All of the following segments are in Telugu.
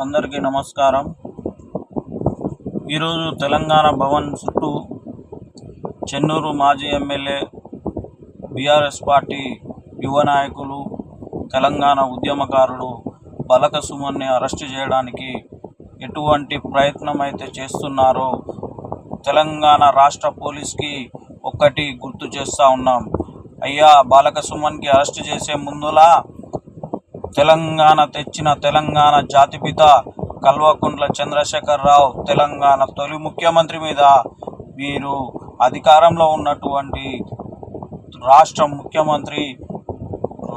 అందరికీ నమస్కారం. ఈరోజు తెలంగాణ భవన్ చుట్టూ చెన్నూరు మాజీ ఎమ్మెల్యే, బీఆర్ఎస్ పార్టీ యువ నాయకులు, తెలంగాణ ఉద్యమకారుడు బలక సుమన్ని అరెస్టు చేయడానికి ఎటువంటి ప్రయత్నం అయితే చేస్తున్నారో తెలంగాణ రాష్ట్ర పోలీస్కి ఒక్కటి గుర్తు చేస్తూ ఉన్నాం. అయ్యా, బాలక సుమన్కి అరెస్టు చేసే ముందులా తెలంగాణ తెచ్చిన తెలంగాణ జాతిపిత కల్వకుంట్ల చంద్రశేఖరరావు తెలంగాణ తొలి ముఖ్యమంత్రి మీద మీరు అధికారంలో ఉన్నటువంటి రాష్ట్ర ముఖ్యమంత్రి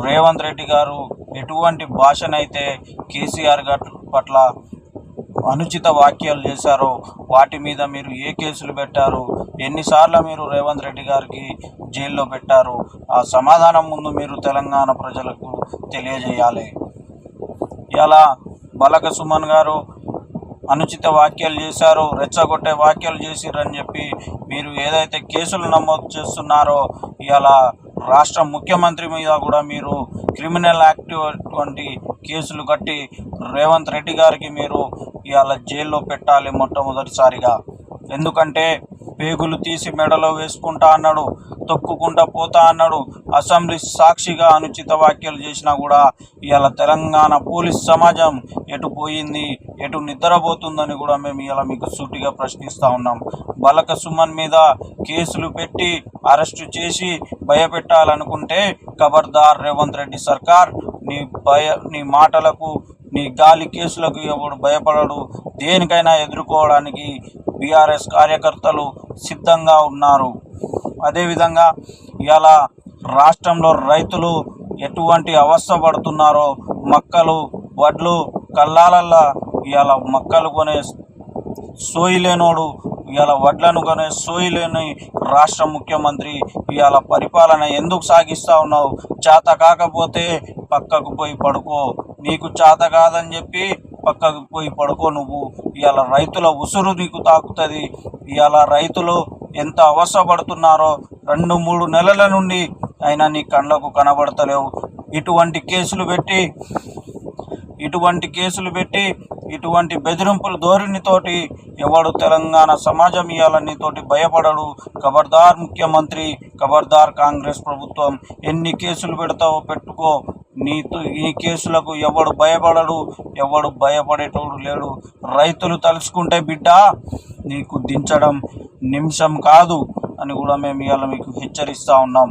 రేవంత్ రెడ్డి గారు ఎటువంటి భాషనైతే కేసీఆర్ గారి పట్ల అనుచిత వ్యాఖ్యలు చేశారో వాటి మీద మీరు ఏ కేసులు పెట్టారు, ఎన్నిసార్లు మీరు రేవంత్ రెడ్డి గారికి జైల్లో పెట్టారు, ఆ సమాధానం ముందు మీరు తెలంగాణ ప్రజలకు తెలియజేయాలి. ఇలా బలక సుమన్ గారు అనుచిత వ్యాఖ్యలు చేశారు, రెచ్చగొట్టే వ్యాఖ్యలు చేసిరని చెప్పి మీరు ఏదైతే కేసులు నమోదు చేస్తున్నారో ఇలా రాష్ట్ర ముఖ్యమంత్రి మీద కూడా మీరు క్రిమినల్ యాక్టివ్ వంటి కేసులు కట్టి రేవంత్ రెడ్డి గారికి మీరు ఇవాళ జైల్లో పెట్టాలి మొట్టమొదటిసారిగా. ఎందుకంటే పేగులు తీసి మెడలో వేసుకుంటా అన్నాడు, తొక్కుకుంటా పోతా అన్నాడు. అసెంబ్లీ సాక్షిగా అనుచిత వ్యాఖ్యలు చేసినా కూడా ఇవాళ తెలంగాణ పోలీస్ సమాజం ఎటు పోయింది, ఎటు నిద్రపోతుందని కూడా మేము ఇలా మీకు సూటిగా ప్రశ్నిస్తూ ఉన్నాం. బలక సుమన్ మీద కేసులు పెట్టి అరెస్టు చేసి భయపెట్టాలనుకుంటే ఖబర్దార్ రేవంత్ రెడ్డి సర్కార్. నీ మాటలకు, నీ గాలి కేసులకు ఎవడు భయపడడు. దేనికైనా ఎదుర్కోవడానికి బీఆర్ఎస్ కార్యకర్తలు సిద్ధంగా ఉన్నారు. అదేవిధంగా ఇలా రాష్ట్రంలో రైతులు ఎటువంటి అవస్థ పడుతున్నారో, మక్కలు వడ్లు కల్లాలల్లా ఇవాళ మక్కలు కొనే సోయిలేనోడు, ఇవాళ వడ్లను కొనే సోయిలేని రాష్ట్ర ముఖ్యమంత్రి ఇవాళ పరిపాలన ఎందుకు సాగిస్తూ ఉన్నావు? చేత కాకపోతే పక్కకు పోయి పడుకో. నీకు చేత కాదని చెప్పి పక్కకు పోయి పడుకో. నువ్వు ఇవాళ రైతుల ఉసురు నీకు తాకుతుంది. ఇవాళ రైతులు ఎంత అవస్థపడుతున్నారో 2-3 నెలల నుండి అయినా నీ కళ్ళకు కనబడతలేవు. ఇటువంటి కేసులు పెట్టి ఇటువంటి బెదిరింపుల ధోరణితోటి ఎవడు తెలంగాణ సమాజం ఇవాళ నీతోటి భయపడడు. ఖబర్దార్ ముఖ్యమంత్రి, ఖబర్దార్ కాంగ్రెస్ ప్రభుత్వం. ఎన్ని కేసులు పెడతావో పెట్టుకో. ఈ కేసులకు ఎవడు భయపడడు, ఎవడు భయపడేటోడు లేడు. రైతులు తలుచుకుంటే బిడ్డ నీకు దించడం నిమిషం కాదు అని కూడా మేము ఇవాళ మీకు హెచ్చరిస్తూ ఉన్నాం.